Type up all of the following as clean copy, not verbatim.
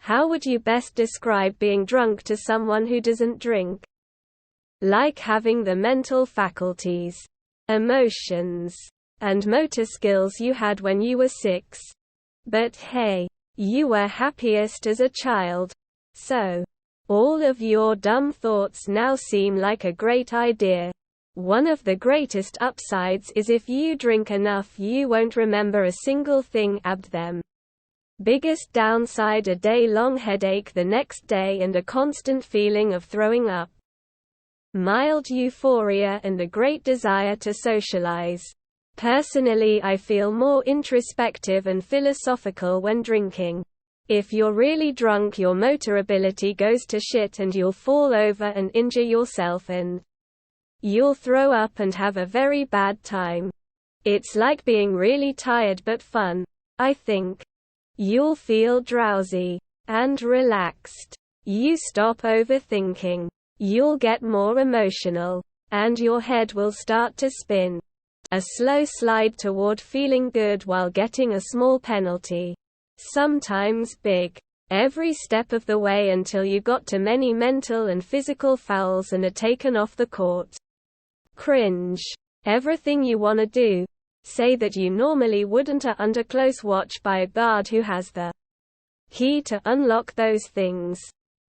How would you best describe being drunk to someone who doesn't drink? Like having the mental faculties, emotions, and motor skills you had when you were 6. But hey, you were happiest as a child. So, all of your dumb thoughts now seem like a great idea. One of the greatest upsides is if you drink enough you won't remember a single thing about them. Biggest downside, a day-long headache the next day and a constant feeling of throwing up. Mild euphoria and a great desire to socialize. Personally, I feel more introspective and philosophical when drinking. If you're really drunk, your motor ability goes to shit and you'll fall over and injure yourself and you'll throw up and have a very bad time. It's like being really tired but fun, I think. You'll feel drowsy and relaxed. You stop overthinking. You'll get more emotional. And your head will start to spin. A slow slide toward feeling good while getting a small penalty. Sometimes big. Every step of the way until you got to many mental and physical fouls and are taken off the court. Cringe. Everything you wanna do, say that you normally wouldn't, are under close watch by a guard who has the key to unlock those things.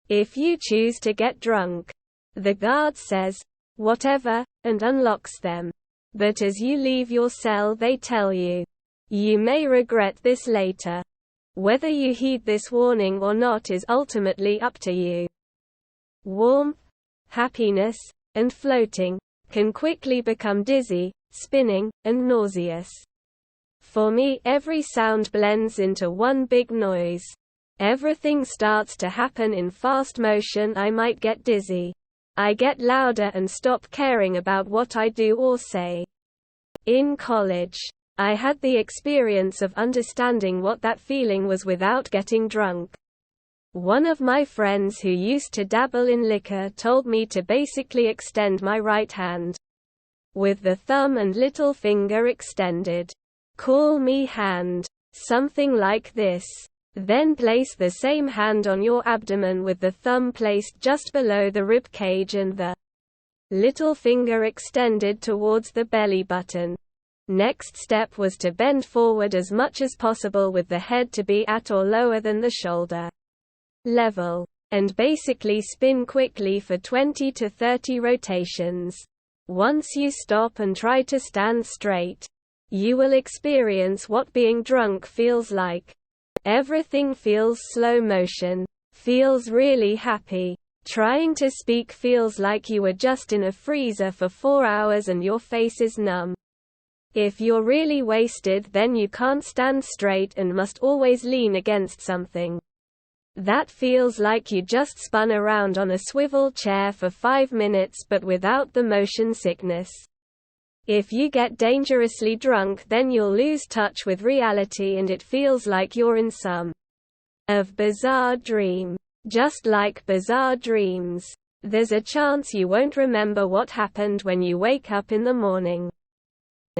If you choose to get drunk, the guard says, whatever, and unlocks them. But as you leave your cell they tell you, you may regret this later. Whether you heed this warning or not is ultimately up to you. Warmth, happiness, and floating can quickly become dizzy, spinning, and nauseous. For me, every sound blends into one big noise. Everything starts to happen in fast motion. I might get dizzy. I get louder and stop caring about what I do or say. In college, I had the experience of understanding what that feeling was without getting drunk. One of my friends who used to dabble in liquor told me to basically extend my right hand with the thumb and little finger extended. Call me hand. Something like this. Then place the same hand on your abdomen with the thumb placed just below the rib cage and the little finger extended towards the belly button. Next step was to bend forward as much as possible with the head to be at or lower than the shoulder level, and basically spin quickly for 20 to 30 rotations. Once you stop and try to stand straight, you will experience what being drunk feels like. Everything feels slow motion, feels really happy. Trying to speak feels like you were just in a freezer for 4 hours and your face is numb. If you're really wasted, then you can't stand straight and must always lean against something. That feels like you just spun around on a swivel chair for 5 minutes but without the motion sickness. If you get dangerously drunk, then you'll lose touch with reality and it feels like you're in some of bizarre dream. Just like bizarre dreams, there's a chance you won't remember what happened when you wake up in the morning.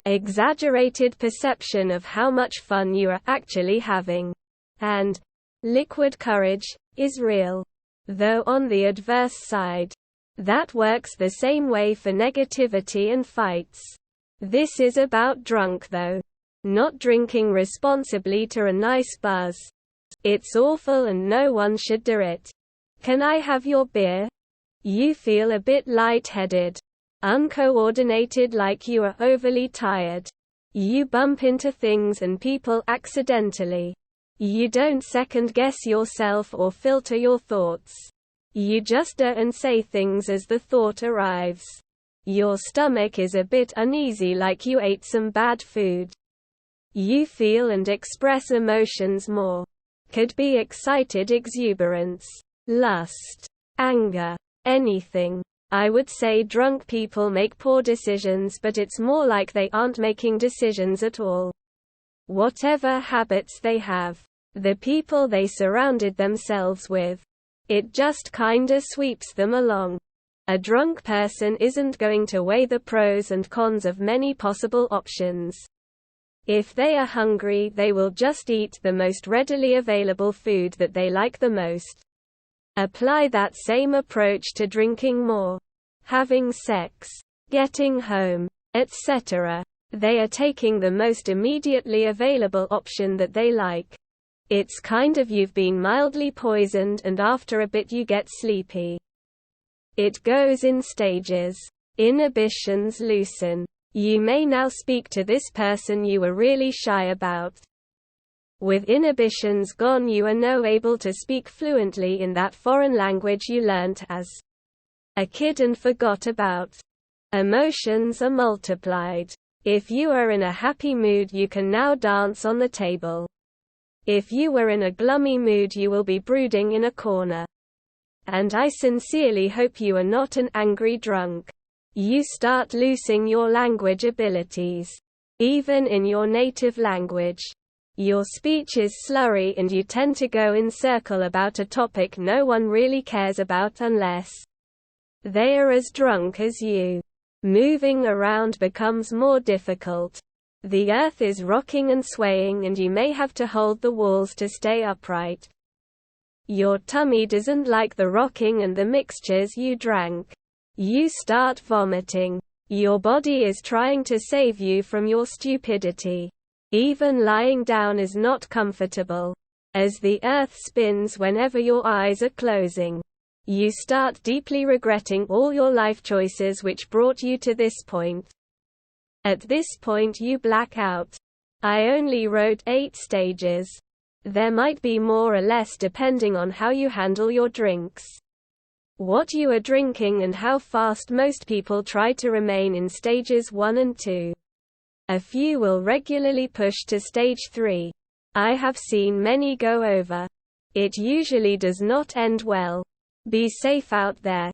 Exaggerated perception of how much fun you are actually having. And liquid courage is real. Though on the adverse side, that works the same way for negativity and fights. This is about drunk though. Not drinking responsibly to a nice buzz. It's awful and no one should do it. Can I have your beer? You feel a bit lightheaded. Uncoordinated, like you are overly tired. You bump into things and people accidentally. You don't second-guess yourself or filter your thoughts. You just do and say things as the thought arrives. Your stomach is a bit uneasy, like you ate some bad food. You feel and express emotions more. Could be excited exuberance, lust, anger, anything. I would say drunk people make poor decisions, but it's more like they aren't making decisions at all. Whatever habits they have, the people they surrounded themselves with, it just kinda sweeps them along. A drunk person isn't going to weigh the pros and cons of many possible options. If they are hungry, they will just eat the most readily available food that they like the most. Apply that same approach to drinking more, having sex, getting home, etc. They are taking the most immediately available option that they like. It's kind of you've been mildly poisoned and after a bit you get sleepy. It goes in stages. Inhibitions loosen. You may now speak to this person you were really shy about. With inhibitions gone, you are now able to speak fluently in that foreign language you learnt as a kid and forgot about. Emotions are multiplied. If you are in a happy mood, you can now dance on the table. If you were in a gloomy mood, you will be brooding in a corner. And I sincerely hope you are not an angry drunk. You start losing your language abilities. Even in your native language, your speech is slurry and you tend to go in circle about a topic no one really cares about unless they are as drunk as you. Moving around becomes more difficult. The earth is rocking and swaying and you may have to hold the walls to stay upright. Your tummy doesn't like the rocking and the mixtures you drank. You start vomiting. Your body is trying to save you from your stupidity. Even lying down is not comfortable. As the earth spins whenever your eyes are closing, you start deeply regretting all your life choices which brought you to this point. At this point you black out. I only wrote 8 stages. There might be more or less depending on how you handle your drinks, what you are drinking and how fast. Most people try to remain in stages 1 and 2. A few will regularly push to stage 3. I have seen many go over. It usually does not end well. Be safe out there.